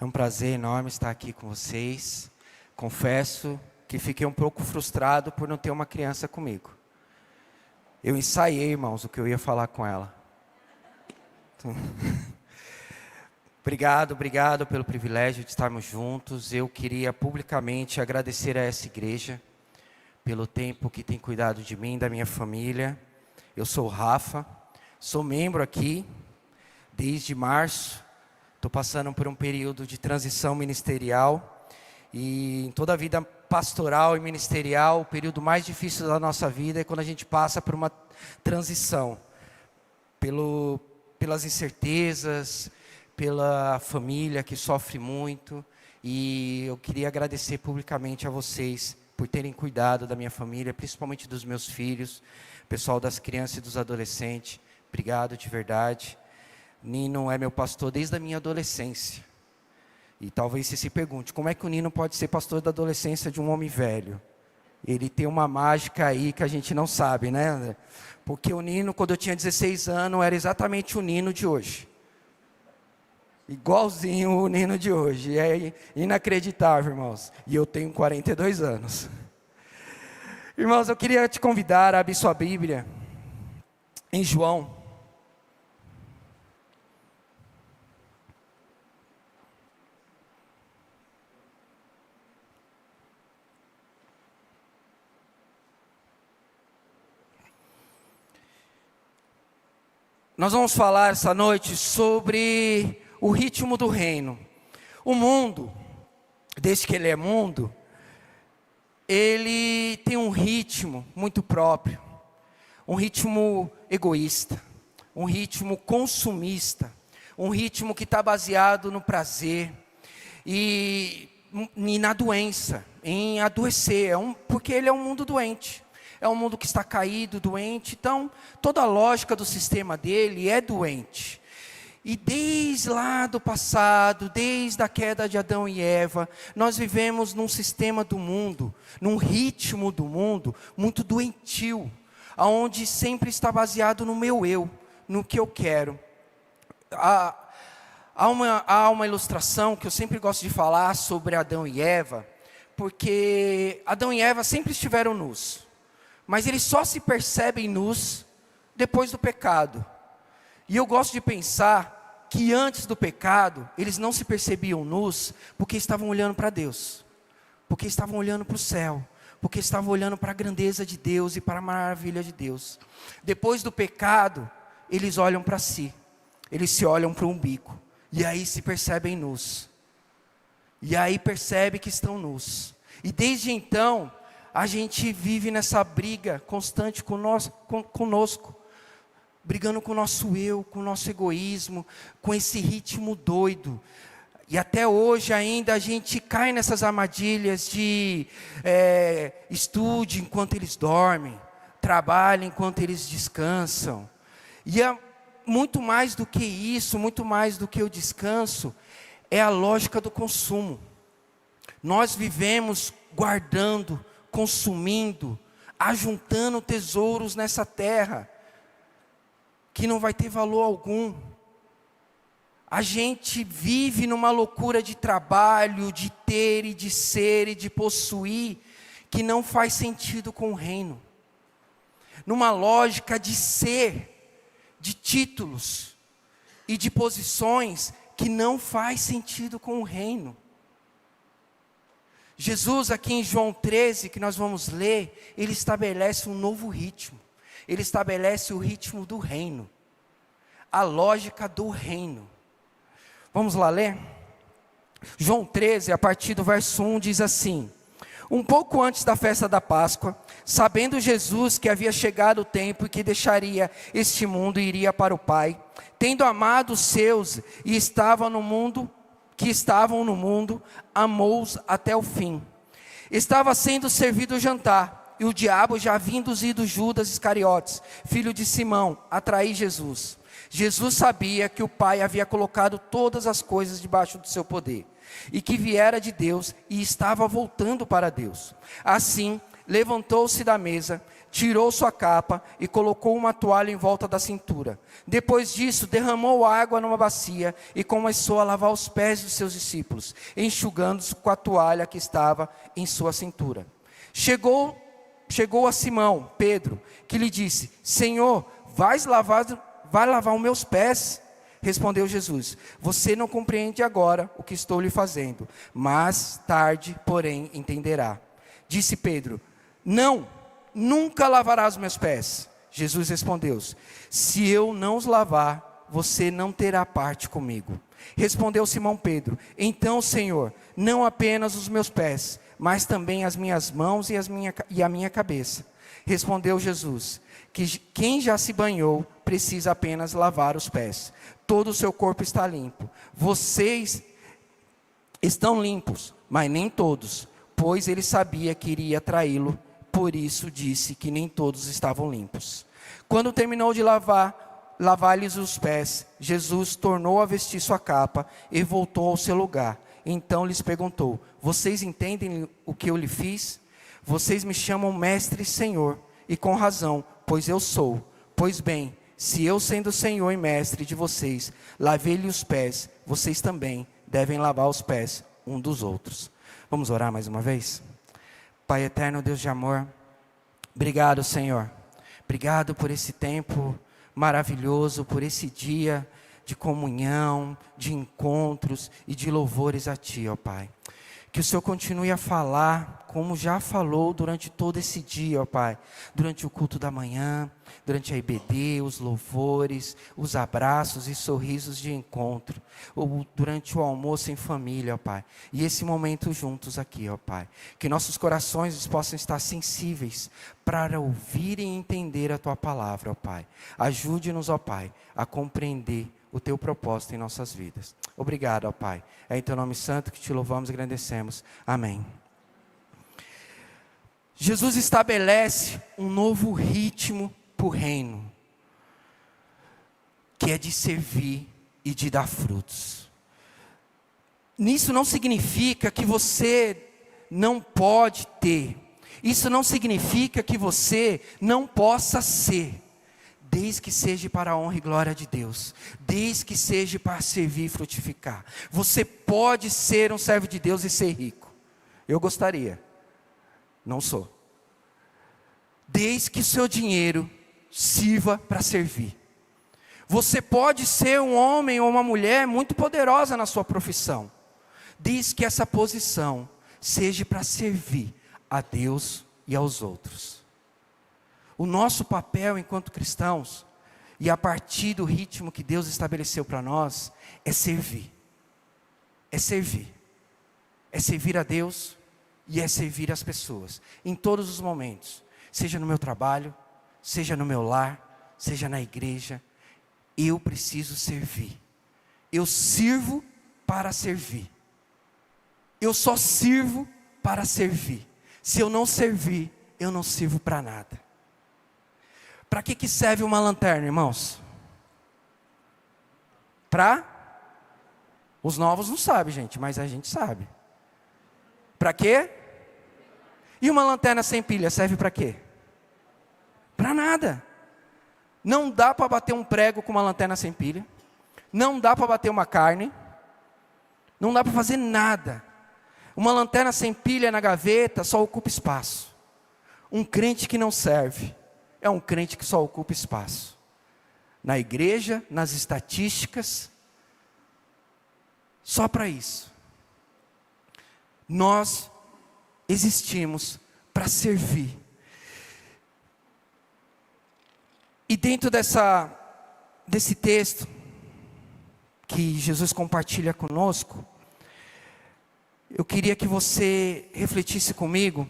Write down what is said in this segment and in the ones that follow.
É um prazer enorme estar aqui com vocês. Confesso que fiquei um pouco frustrado por não ter uma criança comigo. Eu ensaiei, irmãos, o que eu ia falar com ela. Então, obrigado pelo privilégio de estarmos juntos. Eu queria publicamente agradecer a essa igreja pelo tempo que tem cuidado de mim, da minha família. Eu sou o Rafa, sou membro aqui desde março. Estou passando por um período de transição ministerial. E em toda a vida pastoral e ministerial, o período mais difícil da nossa vida é quando a gente passa por uma transição. Pelas incertezas, pela família que sofre muito. E eu queria agradecer publicamente a vocês por terem cuidado da minha família, principalmente dos meus filhos, pessoal das crianças e dos adolescentes. Obrigado de verdade. Nino é meu pastor desde a minha adolescência. E talvez você se pergunte, como é que o Nino pode ser pastor da adolescência de um homem velho? Ele tem uma mágica aí que a gente não sabe, né, André? Porque o Nino, quando eu tinha 16 anos, era exatamente o Nino de hoje. Igualzinho o Nino de hoje. É inacreditável, irmãos. E eu tenho 42 anos. Irmãos, eu queria te convidar a abrir sua Bíblia em João. Nós vamos falar essa noite sobre o ritmo do reino. O mundo, desde que ele é mundo, ele tem um ritmo muito próprio. Um ritmo egoísta, um ritmo consumista, um ritmo que está baseado no prazer e na doença, em adoecer, porque ele é um mundo doente. É um mundo que está caído, doente. Então, toda a lógica do sistema dele é doente. E desde lá do passado, desde a queda de Adão e Eva, nós vivemos num sistema do mundo, num ritmo do mundo, muito doentio, onde sempre está baseado no meu eu, no que eu quero. Há uma ilustração que eu sempre gosto de falar sobre Adão e Eva, porque Adão e Eva sempre estiveram nus. Mas eles só se percebem nus depois do pecado. E eu gosto de pensar que antes do pecado, eles não se percebiam nus, porque estavam olhando para Deus. Porque estavam olhando para o céu. Porque estavam olhando para a grandeza de Deus e para a maravilha de Deus. Depois do pecado, eles olham para si. Eles se olham para o umbigo. E aí se percebem nus. E aí percebe que estão nus. E desde então, a gente vive nessa briga constante conosco, brigando com o nosso eu, com o nosso egoísmo, com esse ritmo doido. E até hoje ainda a gente cai nessas armadilhas de estude enquanto eles dormem, trabalhe enquanto eles descansam. E é muito mais do que isso, muito mais do que o descanso, é a lógica do consumo. Nós vivemos guardando, consumindo, ajuntando tesouros nessa terra, que não vai ter valor algum. A gente vive numa loucura de trabalho, de ter e de ser e de possuir, que não faz sentido com o reino. Numa lógica de ser, de títulos e de posições, que não faz sentido com o reino. Jesus aqui em João 13, que nós vamos ler, ele estabelece um novo ritmo. Ele estabelece o ritmo do reino. A lógica do reino. Vamos lá ler? João 13, a partir do verso 1, diz assim: Um pouco antes da festa da Páscoa, sabendo Jesus que havia chegado o tempo e que deixaria este mundo e iria para o Pai, tendo amado os seus e estavam no mundo, amou-os até o fim. Estava sendo servido o jantar, e o diabo já havia induzido Judas Iscariotes, filho de Simão, a trair Jesus. Jesus sabia que o Pai havia colocado todas as coisas debaixo do seu poder, e que viera de Deus e estava voltando para Deus. Assim, levantou-se da mesa, tirou sua capa e colocou uma toalha em volta da cintura. Depois disso, derramou água numa bacia e começou a lavar os pés dos seus discípulos, enxugando-os com a toalha que estava em sua cintura. Chegou a Simão, Pedro, que lhe disse: Senhor, vai lavar os meus pés? Respondeu Jesus: você não compreende agora o que estou lhe fazendo, mas tarde, porém, entenderá. Disse Pedro: não, nunca lavarás os meus pés. Jesus respondeu: se eu não os lavar, você não terá parte comigo. Respondeu Simão Pedro: então, Senhor, não apenas os meus pés, mas também as minhas mãos e a minha cabeça. Respondeu Jesus: que quem já se banhou precisa apenas lavar os pés. Todo o seu corpo está limpo. Vocês estão limpos, mas nem todos, pois ele sabia que iria traí-lo, por isso disse que nem todos estavam limpos. Quando terminou de lavar-lhes os pés, Jesus tornou a vestir sua capa e voltou ao seu lugar. Então lhes perguntou: vocês entendem o que eu lhe fiz? Vocês me chamam mestre e senhor, e com razão, pois eu sou. Pois bem, se eu, sendo Senhor e Mestre de vocês, lavei-lhe os pés, vocês também devem lavar os pés um dos outros. Vamos orar mais uma vez? Pai eterno, Deus de amor, obrigado, Senhor. Obrigado por esse tempo maravilhoso, por esse dia de comunhão, de encontros e de louvores a Ti, ó Pai. Que o Senhor continue a falar, como já falou durante todo esse dia, ó Pai. Durante o culto da manhã, durante a IBD, os louvores, os abraços e sorrisos de encontro. Ou durante o almoço em família, ó Pai. E esse momento juntos aqui, ó Pai. Que nossos corações possam estar sensíveis para ouvir e entender a Tua palavra, ó Pai. Ajude-nos, ó Pai, a compreender o Teu propósito em nossas vidas. Obrigado, ó Pai. É em Teu nome santo que Te louvamos e agradecemos. Amém. Jesus estabelece um novo ritmo para o reino, que é de servir e de dar frutos. Nisso não significa que você não pode ter. Isso não significa que você não possa ser. Desde que seja para a honra e glória de Deus. Desde que seja para servir e frutificar. Você pode ser um servo de Deus e ser rico. Eu gostaria. Não sou. Desde que o seu dinheiro sirva para servir. Você pode ser um homem ou uma mulher muito poderosa na sua profissão. Desde que essa posição seja para servir a Deus e aos outros. O nosso papel enquanto cristãos, e a partir do ritmo que Deus estabeleceu para nós, é servir. É servir. É servir a Deus e é servir as pessoas. Em todos os momentos. Seja no meu trabalho, seja no meu lar, seja na igreja. Eu preciso servir. Eu sirvo para servir. Eu só sirvo para servir. Se eu não servir, eu não sirvo para nada. Para que serve uma lanterna, irmãos? Para? Os novos não sabem, gente, mas a gente sabe. Para quê? E uma lanterna sem pilha serve para quê? Para nada. Não dá para bater um prego com uma lanterna sem pilha. Não dá para bater uma carne. Não dá para fazer nada. Uma lanterna sem pilha na gaveta só ocupa espaço. Um crente que não serve é um crente que só ocupa espaço. Na igreja, nas estatísticas, só para isso. Nós existimos para servir. E dentro desse texto que Jesus compartilha conosco, eu queria que você refletisse comigo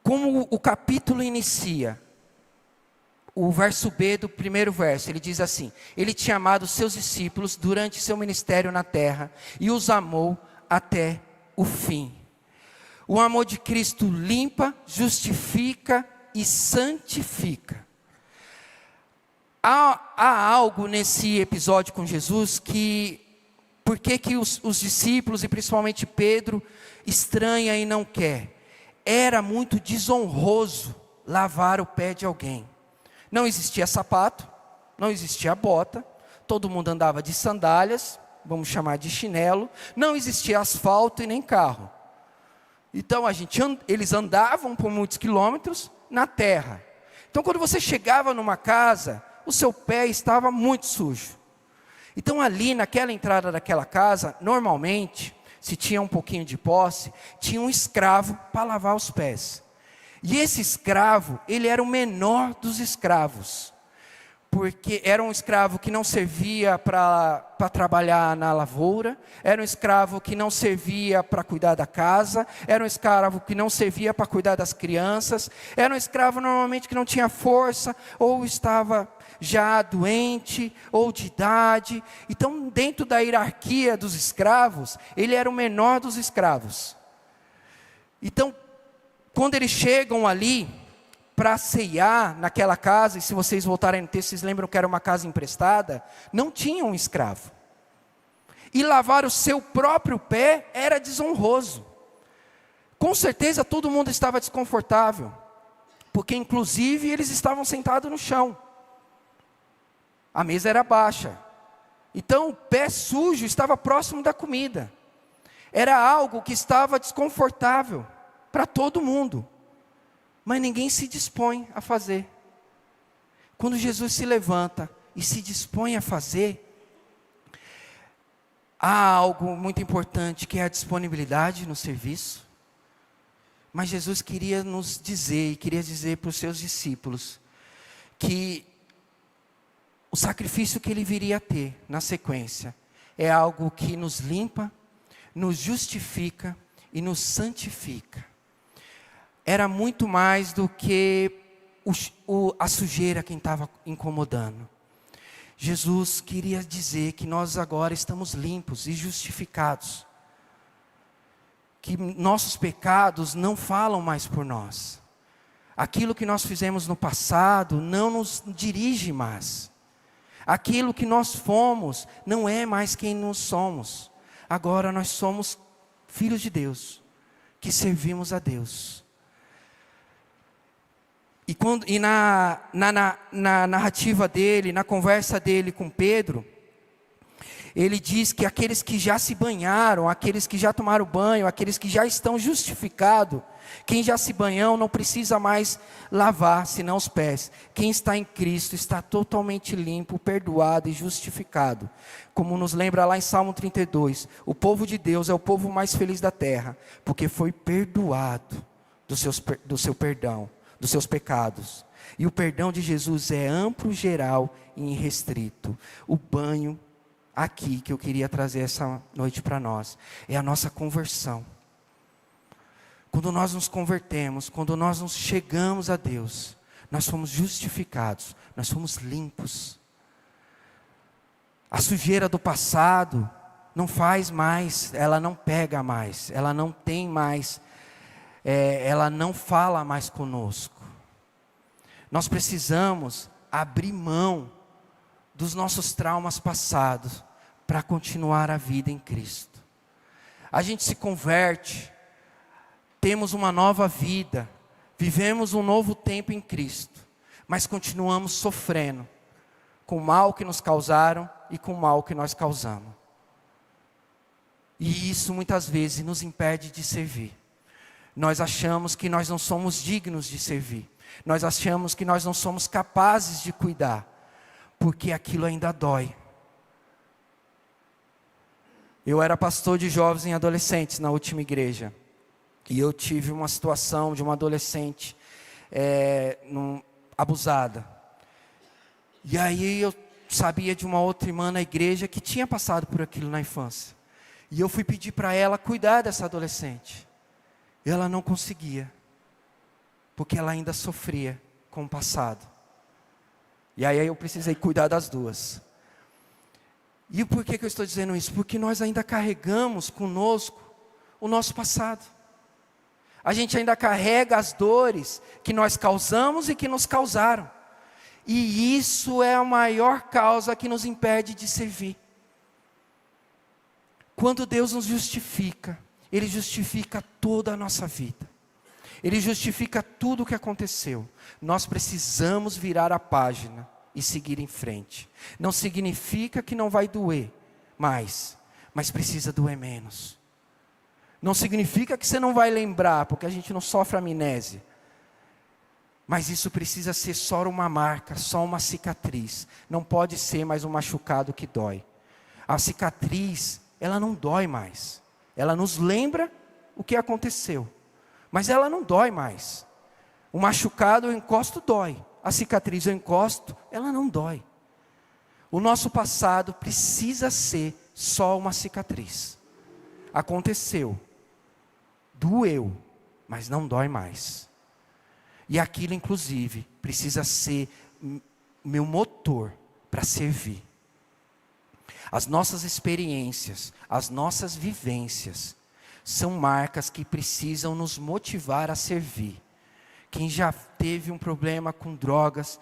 como o capítulo inicia. O verso B do primeiro verso, ele diz assim: ele tinha amado os seus discípulos durante seu ministério na terra e os amou até o fim. O amor de Cristo limpa, justifica e santifica. Há algo nesse episódio com Jesus que Por que que os discípulos, e principalmente Pedro, estranha e não quer? Era muito desonroso lavar o pé de alguém. Não existia sapato, não existia bota, todo mundo andava de sandálias, vamos chamar de chinelo, não existia asfalto e nem carro. Então eles andavam por muitos quilômetros na terra. Então quando você chegava numa casa, o seu pé estava muito sujo. Então ali naquela entrada daquela casa, normalmente, se tinha um pouquinho de posse, tinha um escravo para lavar os pés. E esse escravo, ele era o menor dos escravos. Porque era um escravo que não servia para trabalhar na lavoura, era um escravo que não servia para cuidar da casa, era um escravo que não servia para cuidar das crianças, era um escravo normalmente que não tinha força, ou estava já doente, ou de idade. Então, dentro da hierarquia dos escravos, ele era o menor dos escravos. Então, quando eles chegam ali para ceiar naquela casa, e se vocês voltarem no texto, vocês lembram que era uma casa emprestada, não tinha um escravo. E lavar o seu próprio pé era desonroso. Com certeza todo mundo estava desconfortável, porque inclusive eles estavam sentados no chão. A mesa era baixa. Então o pé sujo estava próximo da comida. Era algo que estava desconfortável para todo mundo. Mas ninguém se dispõe a fazer. Quando Jesus se levanta e se dispõe a fazer, há algo muito importante, que é a disponibilidade no serviço. Mas Jesus queria nos dizer, e queria dizer para os seus discípulos, que o sacrifício que ele viria a ter na sequência, é algo que nos limpa, nos justifica e nos santifica. Era muito mais do que a sujeira quem estava incomodando. Jesus queria dizer que nós agora estamos limpos e justificados. Que nossos pecados não falam mais por nós. Aquilo que nós fizemos no passado não nos dirige mais. Aquilo que nós fomos não é mais quem nós somos. Agora nós somos filhos de Deus, que servimos a Deus. E na narrativa dele, na conversa dele com Pedro, ele diz que aqueles que já se banharam, aqueles que já tomaram banho, aqueles que já estão justificados, quem já se banhou não precisa mais lavar, senão os pés. Quem está em Cristo está totalmente limpo, perdoado e justificado. Como nos lembra lá em Salmo 32, o povo de Deus é o povo mais feliz da terra, porque foi perdoado do seu perdão, dos seus pecados. E o perdão de Jesus é amplo, geral e irrestrito. O banho aqui que eu queria trazer essa noite para nós é a nossa conversão. Quando nós nos convertemos, quando nós nos chegamos a Deus, nós fomos justificados, nós fomos limpos. A sujeira do passado não faz mais, ela não pega mais, ela não tem mais, ela não fala mais conosco. Nós precisamos abrir mão dos nossos traumas passados para continuar a vida em Cristo. A gente se converte, temos uma nova vida, vivemos um novo tempo em Cristo, mas continuamos sofrendo com o mal que nos causaram e com o mal que nós causamos. E isso muitas vezes nos impede de servir. Nós achamos que nós não somos dignos de servir. Nós achamos que nós não somos capazes de cuidar, porque aquilo ainda dói. Eu era pastor de jovens e adolescentes na última igreja. E eu tive uma situação de uma adolescente abusada. E aí eu sabia de uma outra irmã na igreja que tinha passado por aquilo na infância. E eu fui pedir para ela cuidar dessa adolescente. E ela não conseguia, porque ela ainda sofria com o passado. E aí eu precisei cuidar das duas. E por que eu estou dizendo isso? Porque nós ainda carregamos conosco o nosso passado. A gente ainda carrega as dores que nós causamos e que nos causaram. E isso é a maior causa que nos impede de servir. Quando Deus nos justifica, Ele justifica toda a nossa vida. Ele justifica tudo o que aconteceu. Nós precisamos virar a página e seguir em frente. Não significa que não vai doer mais, mas precisa doer menos. Não significa que você não vai lembrar, porque a gente não sofre amnésia. Mas isso precisa ser só uma marca, só uma cicatriz. Não pode ser mais um machucado que dói. A cicatriz, ela não dói mais. Ela nos lembra o que aconteceu. Mas ela não dói mais. O machucado eu encosto, dói. A cicatriz eu encosto, ela não dói. O nosso passado precisa ser só uma cicatriz. Aconteceu. Doeu, mas não dói mais. E aquilo, inclusive, precisa ser meu motor para servir. As nossas experiências, as nossas vivências, são marcas que precisam nos motivar a servir. Quem já teve um problema com drogas,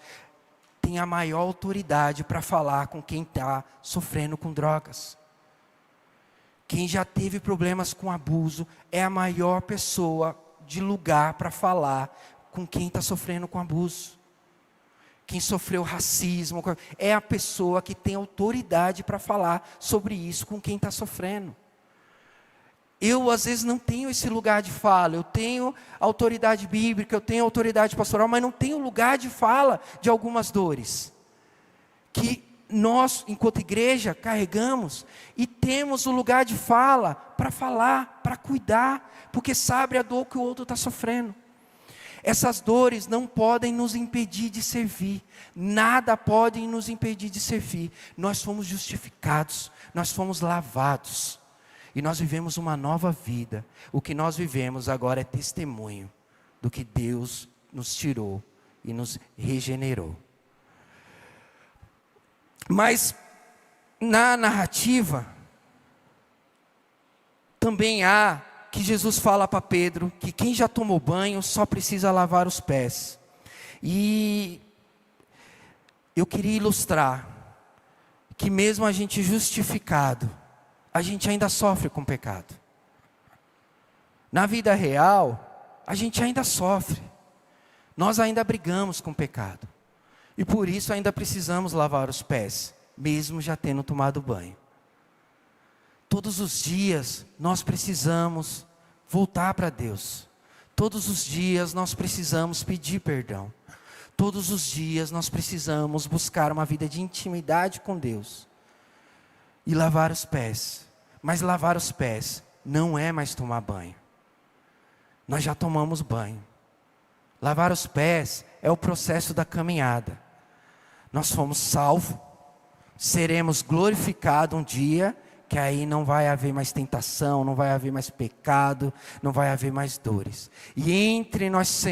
tem a maior autoridade para falar com quem está sofrendo com drogas. Quem já teve problemas com abuso, é a maior pessoa de lugar para falar com quem está sofrendo com abuso. Quem sofreu racismo, é a pessoa que tem autoridade para falar sobre isso com quem está sofrendo. Eu, às vezes, não tenho esse lugar de fala. Eu tenho autoridade bíblica, eu tenho autoridade pastoral, mas não tenho lugar de fala de algumas dores. Que nós, enquanto igreja, carregamos e temos o lugar de fala para falar, para cuidar, porque sabe a dor que o outro está sofrendo. Essas dores não podem nos impedir de servir. Nada pode nos impedir de servir. Nós fomos justificados, nós fomos lavados. E nós vivemos uma nova vida. O que nós vivemos agora é testemunho do que Deus nos tirou e nos regenerou. Mas na narrativa também há que Jesus fala para Pedro que quem já tomou banho só precisa lavar os pés. E eu queria ilustrar que mesmo a gente justificado, a gente ainda sofre com pecado. Na vida real, a gente ainda sofre. Nós ainda brigamos com o pecado. E por isso ainda precisamos lavar os pés, mesmo já tendo tomado banho. Todos os dias nós precisamos voltar para Deus. Todos os dias nós precisamos pedir perdão. Todos os dias nós precisamos buscar uma vida de intimidade com Deus. E lavar os pés. Mas lavar os pés não é mais tomar banho. Nós já tomamos banho. Lavar os pés é o processo da caminhada. Nós fomos salvos. Seremos glorificados um dia, que aí não vai haver mais tentação, não vai haver mais pecado, não vai haver mais dores. E entre nós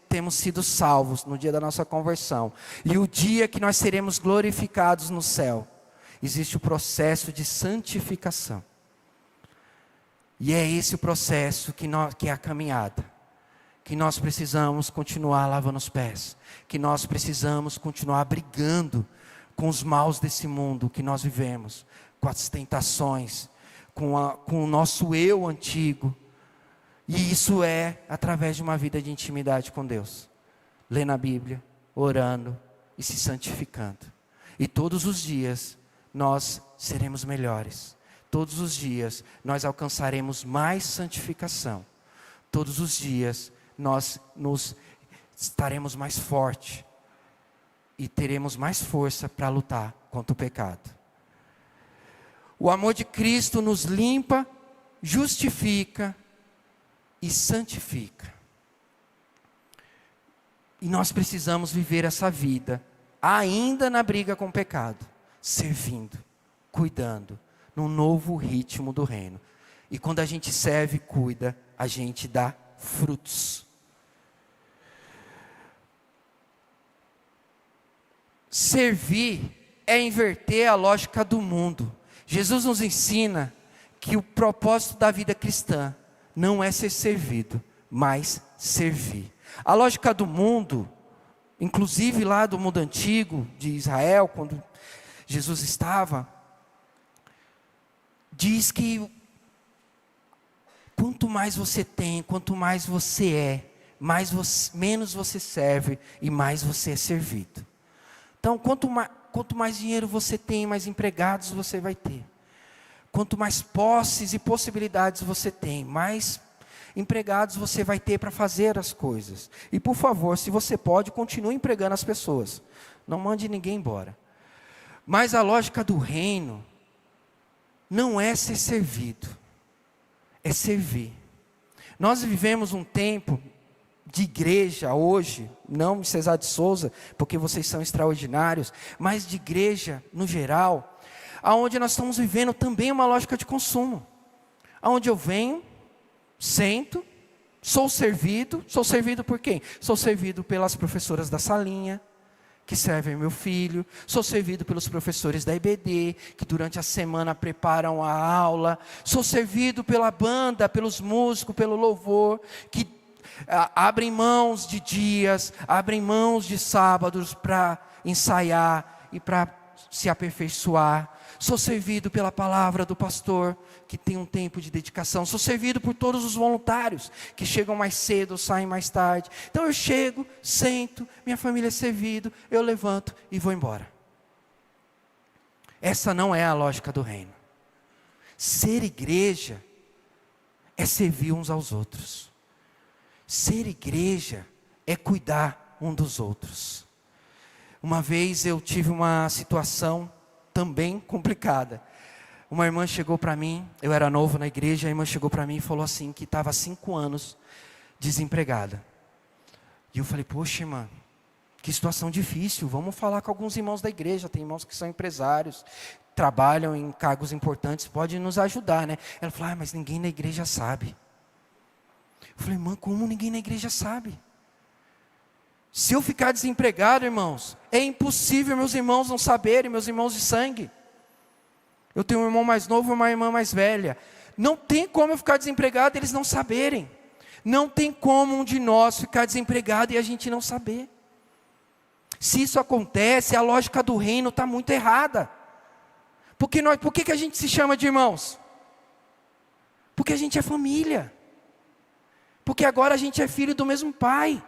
temos sido salvos no dia da nossa conversão. E o dia que nós seremos glorificados no céu, existe o processo de santificação. E é esse o processo que é a caminhada. Que nós precisamos continuar lavando os pés. Que nós precisamos continuar brigando com os maus desse mundo que nós vivemos. Com as tentações. Com o nosso eu antigo. E isso é através de uma vida de intimidade com Deus. Lendo a Bíblia, orando e se santificando. E todos os dias nós seremos melhores. Todos os dias nós alcançaremos mais santificação. Todos os dias nós estaremos mais fortes. E teremos mais força para lutar contra o pecado. O amor de Cristo nos limpa, justifica e santifica. E nós precisamos viver essa vida, ainda na briga com o pecado, servindo, cuidando, num novo ritmo do reino. E quando a gente serve e cuida, a gente dá frutos. Servir é inverter a lógica do mundo. Jesus nos ensina que o propósito da vida cristã não é ser servido, mas servir. A lógica do mundo, inclusive lá do mundo antigo, de Israel, quando Jesus estava, diz que quanto mais você tem, quanto mais você é, menos você serve e mais você é servido. Então, quanto mais dinheiro você tem, mais empregados você vai ter. Quanto mais posses e possibilidades você tem, mais empregados você vai ter para fazer as coisas. E por favor, se você pode, continue empregando as pessoas. Não mande ninguém embora. Mas a lógica do reino não é ser servido, é servir. Nós vivemos um tempo de igreja hoje, não Cesar de Souza, porque vocês são extraordinários, mas de igreja no geral, aonde nós estamos vivendo também uma lógica de consumo. Aonde eu venho, sento, sou servido por quem? Sou servido pelas professoras da salinha, que servem meu filho, sou servido pelos professores da IBD, que durante a semana preparam a aula, sou servido pela banda, pelos músicos, pelo louvor, que abrem mãos de dias, abrem mãos de sábados para ensaiar e para se aperfeiçoar. Sou servido pela palavra do pastor, que tem um tempo de dedicação. Sou servido por todos os voluntários, que chegam mais cedo, saem mais tarde. Então eu chego, sento, minha família é servido, eu levanto e vou embora. Essa não é a lógica do reino. Ser igreja é servir uns aos outros. Ser igreja é cuidar um dos outros. Uma vez eu tive uma situação também complicada. Uma irmã chegou para mim, eu era novo na igreja, a irmã chegou para mim e falou assim, que estava há 5 anos desempregada. E eu falei, poxa irmã, que situação difícil, vamos falar com alguns irmãos da igreja, tem irmãos que são empresários, trabalham em cargos importantes, podem nos ajudar, né? Ela falou, mas ninguém na igreja sabe. Eu falei, irmã, como ninguém na igreja sabe? Se eu ficar desempregado, irmãos, é impossível meus irmãos não saberem, meus irmãos de sangue. Eu tenho um irmão mais novo e uma irmã mais velha. Não tem como eu ficar desempregado e eles não saberem. Não tem como um de nós ficar desempregado e a gente não saber. Se isso acontece, a lógica do reino está muito errada. Por que a gente se chama de irmãos? Porque a gente é família. Porque agora a gente é filho do mesmo pai.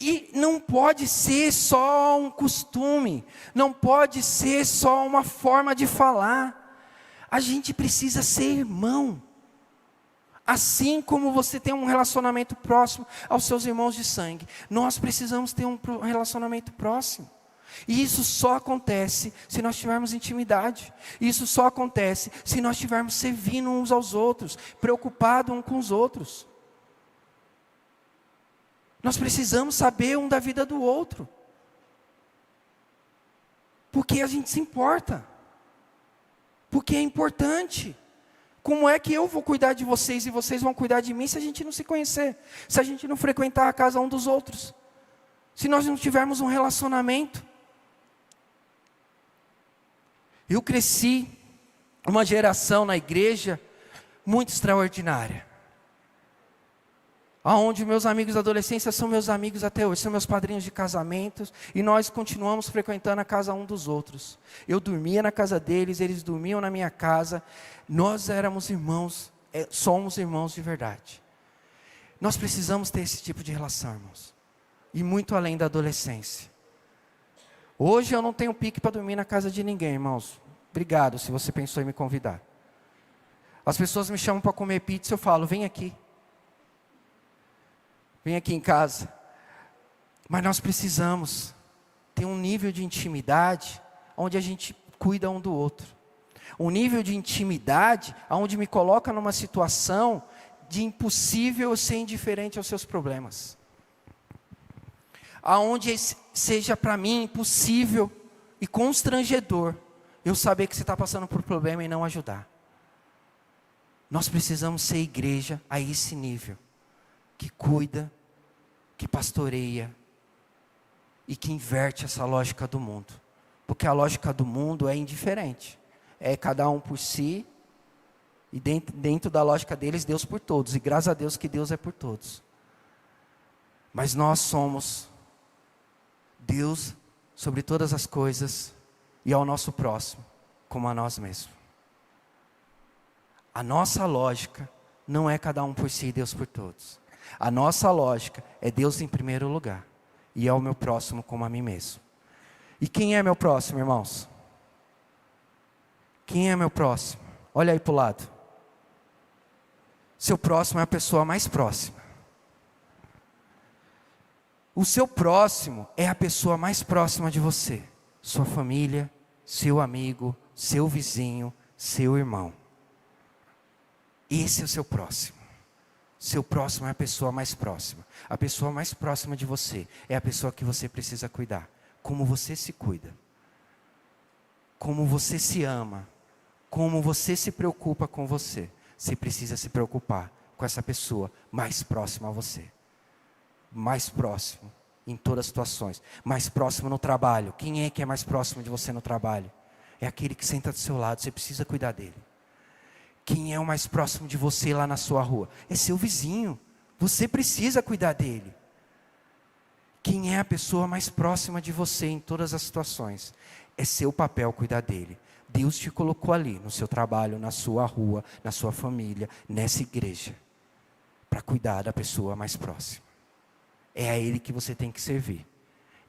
E não pode ser só um costume, não pode ser só uma forma de falar. A gente precisa ser irmão. Assim como você tem um relacionamento próximo aos seus irmãos de sangue, nós precisamos ter um relacionamento próximo. E isso só acontece se nós tivermos intimidade. Isso só acontece se nós estivermos servindo uns aos outros, preocupados uns com os outros. Nós precisamos saber um da vida do outro. Porque a gente se importa. Porque é importante. Como é que eu vou cuidar de vocês e vocês vão cuidar de mim se a gente não se conhecer? Se a gente não frequentar a casa um dos outros? Se nós não tivermos um relacionamento? Eu cresci uma geração na igreja muito extraordinária. Onde meus amigos da adolescência são meus amigos até hoje, são meus padrinhos de casamentos, e nós continuamos frequentando a casa um dos outros. Eu dormia na casa deles, eles dormiam na minha casa, nós éramos irmãos, somos irmãos de verdade. Nós precisamos ter esse tipo de relação, irmãos, e muito além da adolescência. Hoje eu não tenho pique para dormir na casa de ninguém, irmãos. Obrigado se você pensou em me convidar. As pessoas me chamam para comer pizza, eu falo, vem aqui. Vem aqui em casa. Mas nós precisamos ter um nível de intimidade onde a gente cuida um do outro. Um nível de intimidade onde me coloca numa situação de impossível ser indiferente aos seus problemas. Aonde seja para mim impossível e constrangedor eu saber que você está passando por problema e não ajudar. Nós precisamos ser igreja a esse nível. Que cuida, que pastoreia e que inverte essa lógica do mundo. Porque a lógica do mundo é indiferente. É cada um por si e dentro da lógica deles, Deus por todos. E graças a Deus que Deus é por todos. Mas nós somos Deus sobre todas as coisas e ao nosso próximo. como a nós mesmos. A nossa lógica não é cada um por si e Deus por todos. A nossa lógica é Deus em primeiro lugar. E é o meu próximo como a mim mesmo. E quem é meu próximo, irmãos? Quem é meu próximo? Olha aí para o lado. Seu próximo é a pessoa mais próxima. O seu próximo é a pessoa mais próxima de você. Sua família, seu amigo, seu vizinho, seu irmão. Esse é o seu próximo. Seu próximo é a pessoa mais próxima. A pessoa mais próxima de você é a pessoa que você precisa cuidar. Como você se cuida. Como você se ama. Como você se preocupa com você. Você precisa se preocupar com essa pessoa mais próxima a você. Mais próximo em todas as situações. Mais próximo no trabalho. Quem é que é mais próximo de você no trabalho? É aquele que senta do seu lado. Você precisa cuidar dele. Quem é o mais próximo de você lá na sua rua? É seu vizinho. Você precisa cuidar dele. Quem é a pessoa mais próxima de você em todas as situações? É seu papel cuidar dele. Deus te colocou ali, no seu trabalho, na sua rua, na sua família, nessa igreja, para cuidar da pessoa mais próxima. É a Ele que você tem que servir.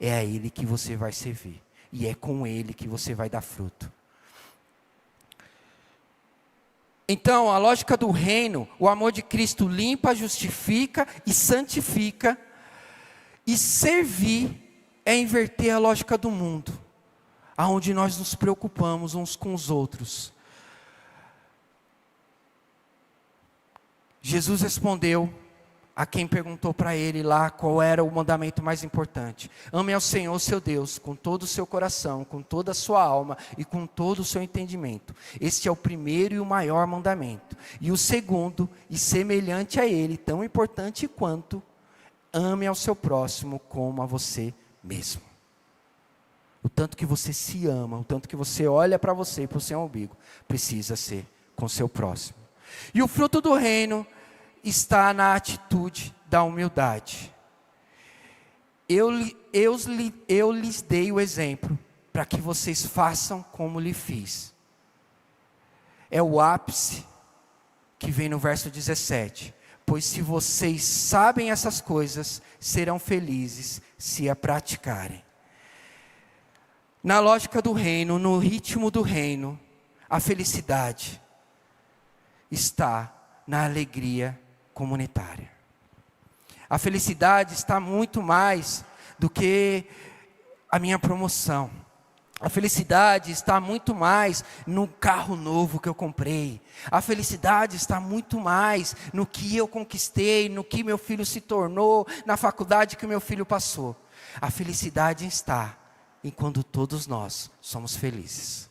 É a Ele que você vai servir. E é com Ele que você vai dar fruto. Então, a lógica do reino, o amor de Cristo limpa, justifica e santifica. E servir é inverter a lógica do mundo, aonde nós nos preocupamos uns com os outros. Jesus respondeu a quem perguntou para ele lá qual era o mandamento mais importante. Ame ao Senhor seu Deus com todo o seu coração, com toda a sua alma e com todo o seu entendimento. Este é o primeiro e o maior mandamento. E o segundo, e semelhante a ele, tão importante quanto, ame ao seu próximo como a você mesmo. O tanto que você se ama, o tanto que você olha para você e para o seu umbigo, precisa ser com o seu próximo. E o fruto do reino está na atitude da humildade. Eu lhes dei o exemplo para que vocês façam como lhe fiz. É o ápice que vem no verso 17. Pois se vocês sabem essas coisas, serão felizes se a praticarem. Na lógica do reino, no ritmo do reino, a felicidade está na alegria comunitária. A felicidade está muito mais do que a minha promoção. A felicidade está muito mais no carro novo que eu comprei. A felicidade está muito mais no que eu conquistei, no que meu filho se tornou, na faculdade que meu filho passou. A felicidade está em quando todos nós somos felizes.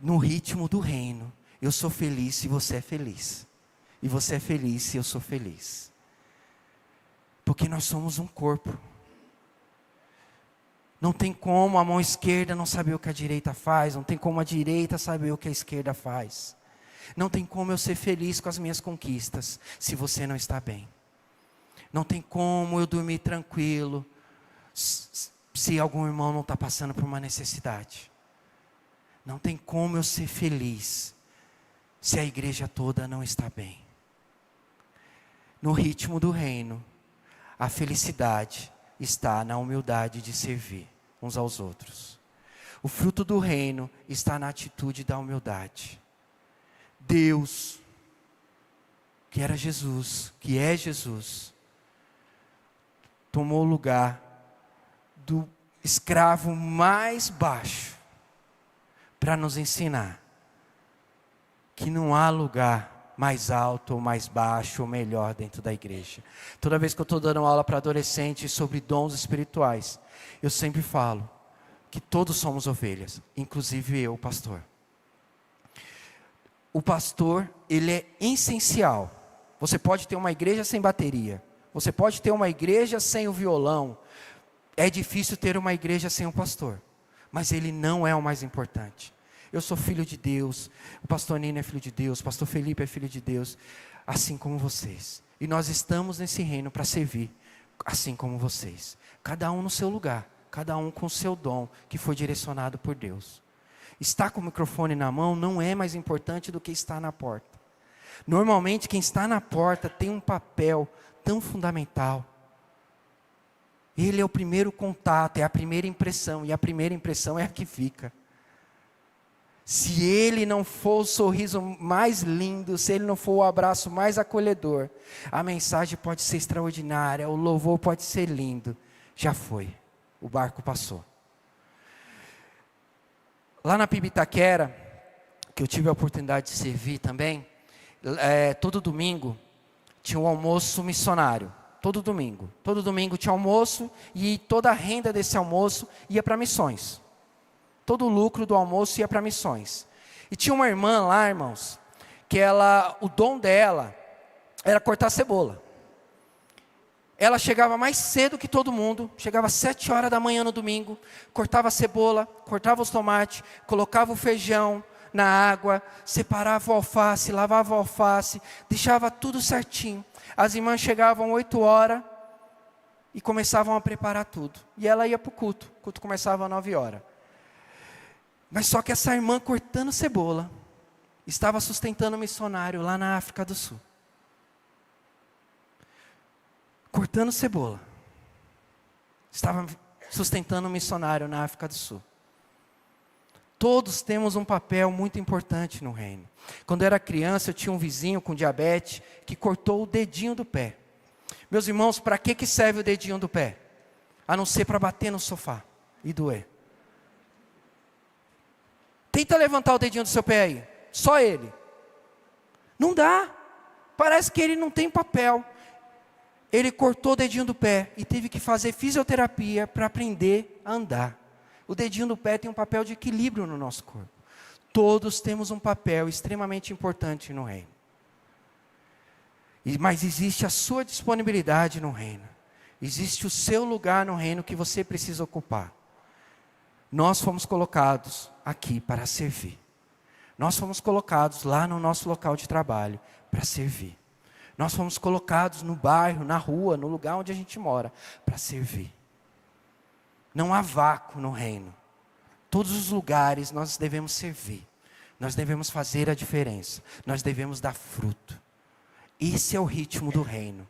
No ritmo do reino, eu sou feliz se você é feliz. E você é feliz se eu sou feliz. Porque nós somos um corpo. Não tem como a mão esquerda não saber o que a direita faz. Não tem como a direita saber o que a esquerda faz. Não tem como eu ser feliz com as minhas conquistas, se você não está bem. Não tem como eu dormir tranquilo, se algum irmão não está passando por uma necessidade. Não tem como eu ser feliz, se a igreja toda não está bem. No ritmo do reino, a felicidade está na humildade de servir uns aos outros. O fruto do reino está na atitude da humildade. Deus, que era Jesus, que é Jesus, tomou o lugar do escravo mais baixo para nos ensinar que não há lugar mais alto ou mais baixo ou melhor dentro da igreja. Toda vez que eu estou dando aula para adolescentes sobre dons espirituais, eu sempre falo que todos somos ovelhas, inclusive eu, pastor. O pastor, ele é essencial. Você pode ter uma igreja sem bateria, você pode ter uma igreja sem o violão. É difícil ter uma igreja sem um pastor, mas ele não é o mais importante. Eu sou filho de Deus, o pastor Nino é filho de Deus, o pastor Felipe é filho de Deus, assim como vocês. E nós estamos nesse reino para servir, assim como vocês. Cada um no seu lugar, cada um com o seu dom, que foi direcionado por Deus. Estar com o microfone na mão não é mais importante do que estar na porta. Normalmente quem está na porta tem um papel tão fundamental. Ele é o primeiro contato, é a primeira impressão, e a primeira impressão é a que fica. Se ele não for o sorriso mais lindo, se ele não for o abraço mais acolhedor, a mensagem pode ser extraordinária, o louvor pode ser lindo. Já foi, o barco passou. Lá na PIB Itaquera, que eu tive a oportunidade de servir também, todo domingo tinha um almoço missionário. Todo domingo tinha almoço e toda a renda desse almoço ia para missões. Todo o lucro do almoço ia para missões. E tinha uma irmã lá, irmãos, que o dom dela era cortar cebola. Ela chegava mais cedo que todo mundo, chegava às 7 horas da manhã no domingo, cortava a cebola, cortava os tomates, colocava o feijão na água, separava o alface, lavava o alface, deixava tudo certinho. As irmãs chegavam 8 horas e começavam a preparar tudo. E ela ia para o culto começava às 9 horas. Mas só que essa irmã cortando cebola, estava sustentando um missionário lá na África do Sul. Cortando cebola. Estava sustentando um missionário na África do Sul. Todos temos um papel muito importante no reino. Quando eu era criança, eu tinha um vizinho com diabetes que cortou o dedinho do pé. Meus irmãos, para que serve o dedinho do pé? A não ser para bater no sofá e doer. Tenta levantar o dedinho do seu pé aí. Só ele. Não dá. Parece que ele não tem papel. Ele cortou o dedinho do pé e teve que fazer fisioterapia para aprender a andar. O dedinho do pé tem um papel de equilíbrio no nosso corpo. Todos temos um papel extremamente importante no reino. Mas existe a sua disponibilidade no reino. Existe o seu lugar no reino que você precisa ocupar. Nós fomos colocados aqui para servir. Nós fomos colocados lá no nosso local de trabalho para servir. Nós fomos colocados no bairro, na rua, no lugar onde a gente mora, para servir. Não há vácuo no reino. Todos os lugares nós devemos servir. Nós devemos fazer a diferença. Nós devemos dar fruto. Esse é o ritmo do reino.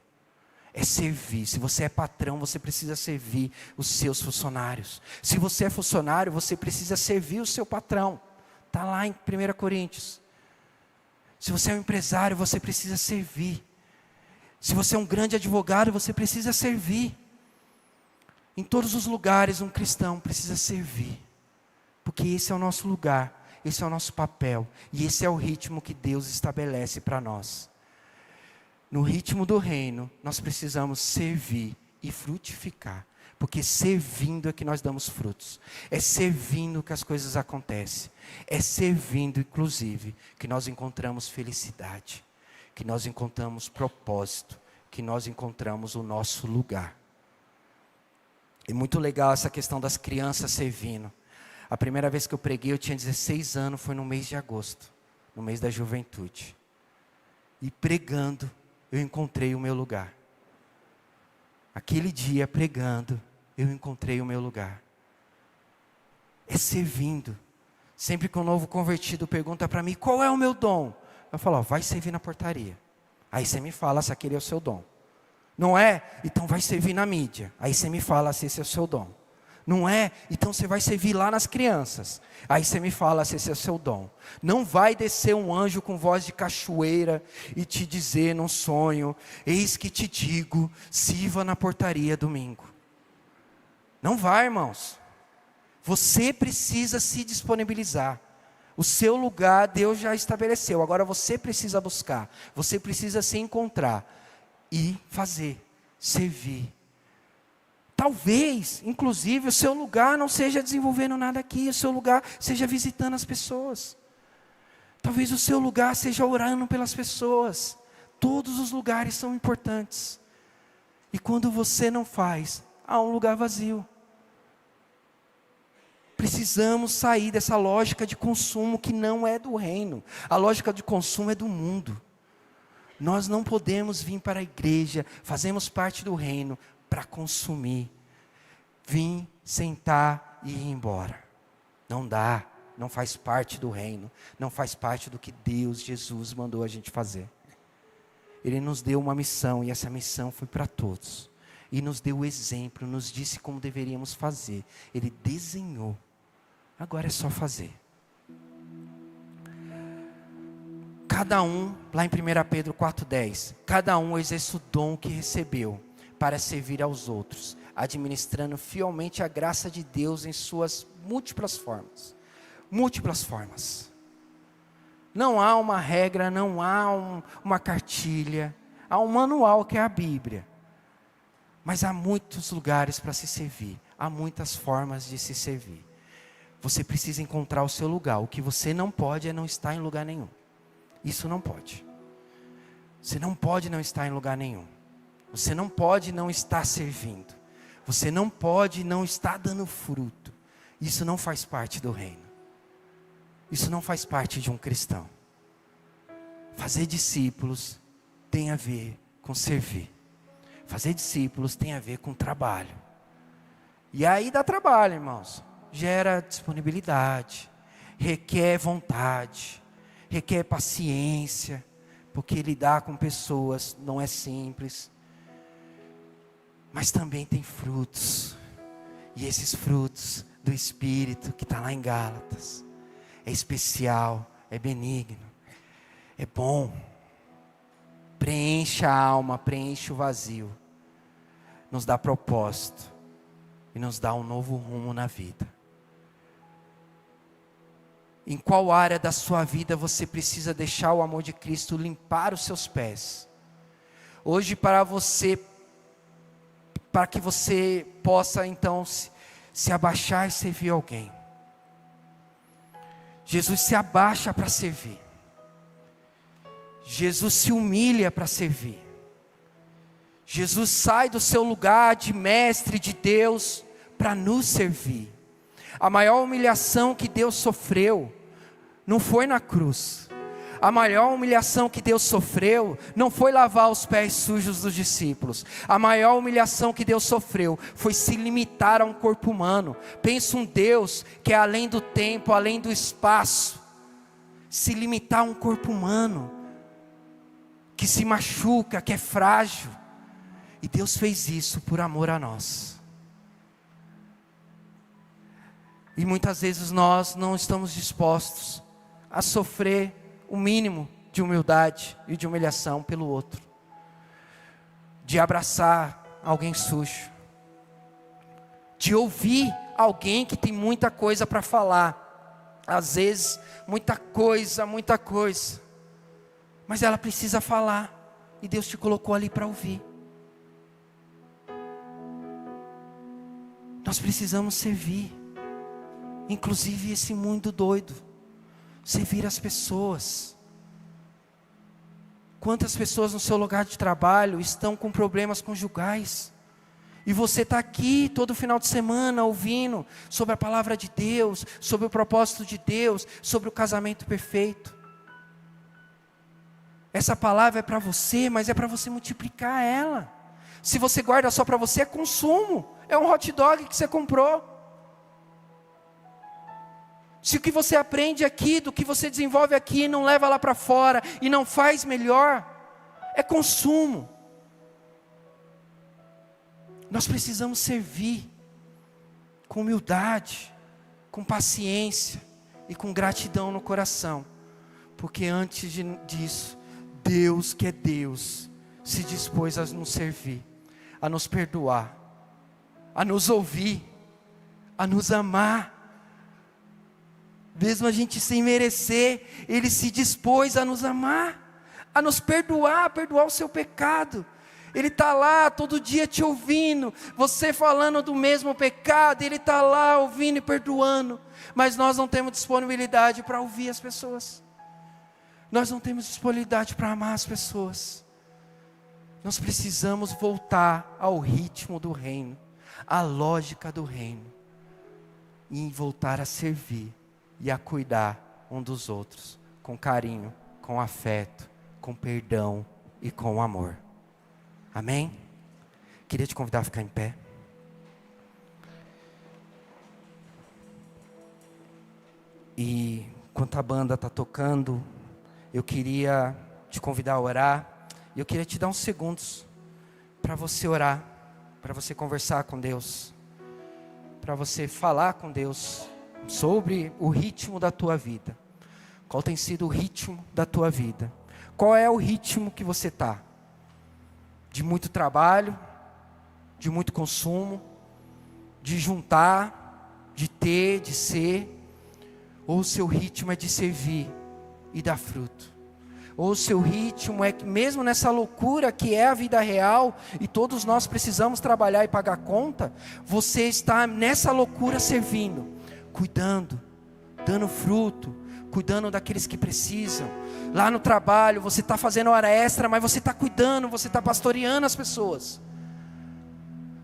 É servir. Se você é patrão, você precisa servir os seus funcionários. Se você é funcionário, você precisa servir o seu patrão. Está lá em 1 Coríntios. Se você é um empresário, você precisa servir. Se você é um grande advogado, você precisa servir. Em todos os lugares, um cristão precisa servir. Porque esse é o nosso lugar, esse é o nosso papel. E esse é o ritmo que Deus estabelece para nós. No ritmo do reino, nós precisamos servir e frutificar. Porque servindo é que nós damos frutos. É servindo que as coisas acontecem. É servindo, inclusive, que nós encontramos felicidade. Que nós encontramos propósito. Que nós encontramos o nosso lugar. É muito legal essa questão das crianças servindo. A primeira vez que eu preguei, eu tinha 16 anos, foi no mês de agosto. No mês da juventude. E pregando, eu encontrei o meu lugar. Aquele dia, pregando, eu encontrei o meu lugar. É servindo. Sempre que um novo convertido pergunta para mim, qual é o meu dom? Eu falo, vai servir na portaria. Aí você me fala se aquele é o seu dom. Não é? Então vai servir na mídia. Aí você me fala se esse é o seu dom. Não é? Então você vai servir lá nas crianças. Aí você me fala se esse é o seu dom. Não vai descer um anjo com voz de cachoeira e te dizer num sonho, eis que te digo, sirva na portaria domingo. Não vai, irmãos. Você precisa se disponibilizar. O seu lugar Deus já estabeleceu. Agora você precisa buscar. Você precisa se encontrar. E fazer. Servir. Talvez, inclusive, o seu lugar não seja desenvolvendo nada aqui. O seu lugar seja visitando as pessoas. Talvez o seu lugar seja orando pelas pessoas. Todos os lugares são importantes. E quando você não faz, há um lugar vazio. Precisamos sair dessa lógica de consumo que não é do reino. A lógica de consumo é do mundo. Nós não podemos vir para a igreja, fazemos parte do reino, para consumir. Vir, sentar e ir embora. Não dá. não faz parte do reino, não faz parte do que Deus, Jesus mandou a gente fazer. Ele nos deu uma missão e essa missão foi para todos. E nos deu o exemplo, nos disse como deveríamos fazer. Ele desenhou. Agora é só fazer. Cada um, lá em 1 Pedro 4,10, cada um exerce o dom que recebeu para servir aos outros, administrando fielmente a graça de Deus em suas múltiplas formas. Múltiplas formas. Não há uma regra, não há uma cartilha, há um manual que é a Bíblia. Mas há muitos lugares para se servir, há muitas formas de se servir. Você precisa encontrar o seu lugar. O que você não pode é não estar em lugar nenhum. Isso não pode. Você não pode não estar em lugar nenhum. Você não pode não estar servindo. Você não pode não estar dando fruto. Isso não faz parte do reino. Isso não faz parte de um cristão. Fazer discípulos tem a ver com servir. Fazer discípulos tem a ver com trabalho. E aí dá trabalho, irmãos. Gera disponibilidade, requer vontade, requer paciência, porque lidar com pessoas não é simples. Mas também tem frutos. E esses frutos do Espírito que está lá em Gálatas, é especial, é benigno, é bom. Preenche a alma, preenche o vazio. Nos dá propósito. E nos dá um novo rumo na vida. Em qual área da sua vida você precisa deixar o amor de Cristo limpar os seus pés? Hoje para que você possa então se abaixar e servir alguém. Jesus se abaixa para servir. Jesus se humilha para servir. Jesus sai do seu lugar de mestre de Deus para nos servir. A maior humilhação que Deus sofreu não foi na cruz. A maior humilhação que Deus sofreu não foi lavar os pés sujos dos discípulos. A maior humilhação que Deus sofreu foi se limitar a um corpo humano. Pensa um Deus que é além do tempo, além do espaço. Se limitar a um corpo humano que se machuca, que é frágil. E Deus fez isso por amor a nós. E muitas vezes nós não estamos dispostos a sofrer o mínimo de humildade e de humilhação pelo outro. De abraçar alguém sujo. De ouvir alguém que tem muita coisa para falar. Às vezes, muita coisa. Mas ela precisa falar. E Deus te colocou ali para ouvir. Nós precisamos servir. Inclusive esse mundo doido. Servir as pessoas. Quantas pessoas no seu lugar de trabalho estão com problemas conjugais? E você está aqui todo final de semana ouvindo sobre a palavra de Deus, sobre o propósito de Deus, sobre o casamento perfeito. Essa palavra é para você, mas é para você multiplicar ela. Se você guarda só para você, é consumo. É um hot dog que você comprou. Se o que você aprende aqui, do que você desenvolve aqui, não leva lá para fora e não faz melhor, é consumo. Nós precisamos servir com humildade, com paciência e com gratidão no coração. Porque antes disso, Deus que é Deus, se dispôs a nos servir, a nos perdoar, a nos ouvir, a nos amar. Mesmo a gente sem merecer, Ele se dispôs a nos amar, a nos perdoar, a perdoar o seu pecado. Ele está lá todo dia te ouvindo, você falando do mesmo pecado, Ele está lá ouvindo e perdoando. Mas nós não temos disponibilidade para ouvir as pessoas. Nós não temos disponibilidade para amar as pessoas. Nós precisamos voltar ao ritmo do reino, à lógica do reino. E voltar a servir e a cuidar um dos outros, com carinho, com afeto, com perdão e com amor. Amém? Queria te convidar a ficar em pé. E enquanto a banda está tocando, eu queria te convidar a orar. E eu queria te dar uns segundos para você orar, para você conversar com Deus, para você falar com Deus sobre o ritmo da tua vida. Qual tem sido o ritmo da tua vida? Qual é o ritmo que você está? De muito trabalho, de muito consumo, de juntar, de ter, de ser, ou o seu ritmo é de servir e dar fruto? Ou o seu ritmo é que mesmo nessa loucura que é a vida real, e todos nós precisamos trabalhar e pagar conta, você está nessa loucura servindo, cuidando, dando fruto, cuidando daqueles que precisam. Lá no trabalho você está fazendo hora extra, mas você está cuidando, você está pastoreando as pessoas.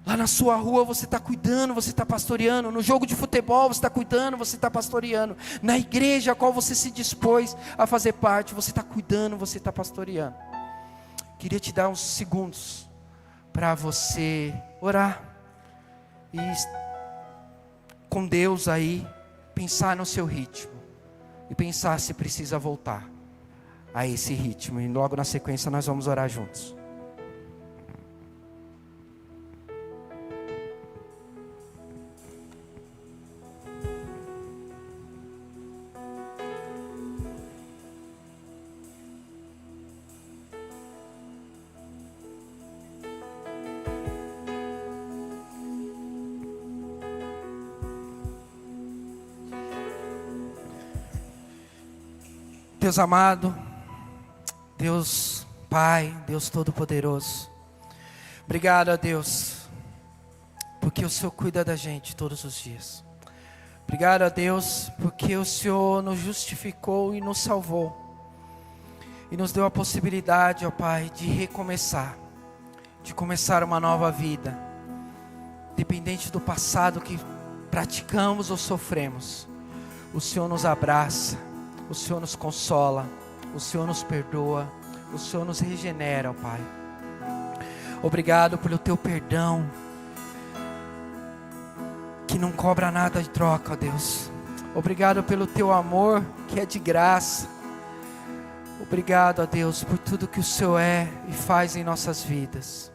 Lá na sua rua você está cuidando, você está pastoreando. No jogo de futebol você está cuidando, você está pastoreando. Na igreja a qual você se dispôs a fazer parte, você está cuidando, você está pastoreando. Queria te dar uns segundos para você orar e com Deus aí, pensar no seu ritmo e pensar se precisa voltar a esse ritmo. E logo na sequência nós vamos orar juntos. Deus amado, Deus Pai, Deus Todo-Poderoso, obrigado a Deus, porque o Senhor cuida da gente todos os dias. Obrigado a Deus, porque o Senhor nos justificou e nos salvou, e nos deu a possibilidade, ó Pai, de recomeçar, de começar uma nova vida, independente do passado que praticamos ou sofremos. O Senhor nos abraça, o Senhor nos consola, o Senhor nos perdoa, o Senhor nos regenera, ó Pai. Obrigado pelo teu perdão, que não cobra nada de troca, ó Deus. Obrigado pelo teu amor, que é de graça. Obrigado, ó Deus, por tudo que o Senhor é e faz em nossas vidas.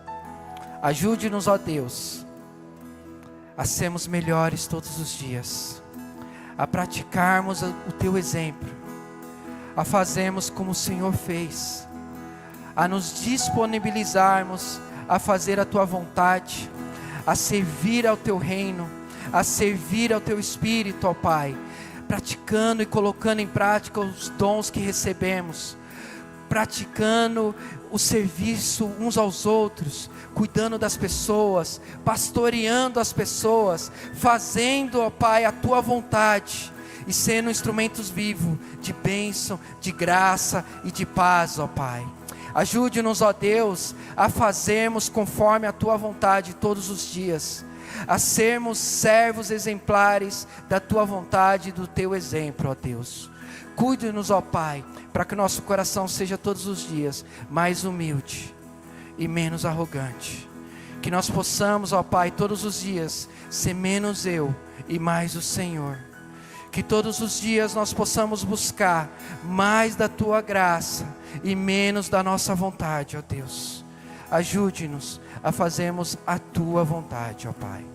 Ajude-nos, ó Deus, a sermos melhores todos os dias, a praticarmos o teu exemplo, a fazermos como o Senhor fez, a nos disponibilizarmos a fazer a tua vontade, a servir ao teu reino, a servir ao teu Espírito, ó Pai, praticando e colocando em prática os dons que recebemos, praticando o serviço uns aos outros, cuidando das pessoas, pastoreando as pessoas, fazendo, ó Pai, a tua vontade, e sendo instrumentos vivos de bênção, de graça e de paz, ó Pai. Ajude-nos, ó Deus, a fazermos conforme a tua vontade todos os dias, a sermos servos exemplares da tua vontade e do teu exemplo, ó Deus. Cuide-nos, ó Pai, para que nosso coração seja todos os dias mais humilde e menos arrogante. Que nós possamos, ó Pai, todos os dias ser menos eu e mais o Senhor. Que todos os dias nós possamos buscar mais da tua graça e menos da nossa vontade, ó Deus. Ajude-nos a fazermos a tua vontade, ó Pai,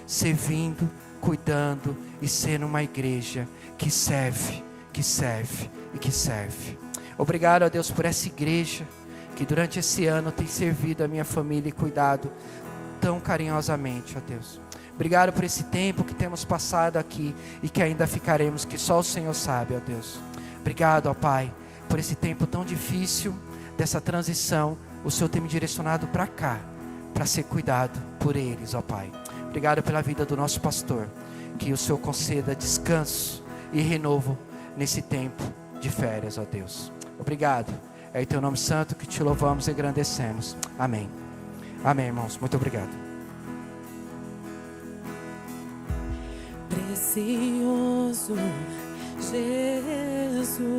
servindo, cuidando e sendo uma igreja que serve, que serve e que serve. Obrigado, ó Deus, por essa igreja que durante esse ano tem servido a minha família e cuidado tão carinhosamente, ó Deus. Obrigado por esse tempo que temos passado aqui e que ainda ficaremos, que só o Senhor sabe, ó Deus. Obrigado, ó Pai, por esse tempo tão difícil dessa transição. O Senhor tem me direcionado para cá, para ser cuidado por eles, ó Pai. Obrigado pela vida do nosso pastor. Que o Senhor conceda descanso e renovo nesse tempo de férias, ó Deus. Obrigado. É em teu nome santo que te louvamos e engrandecemos. Amém. Amém, irmãos. Muito obrigado. Precioso Jesus.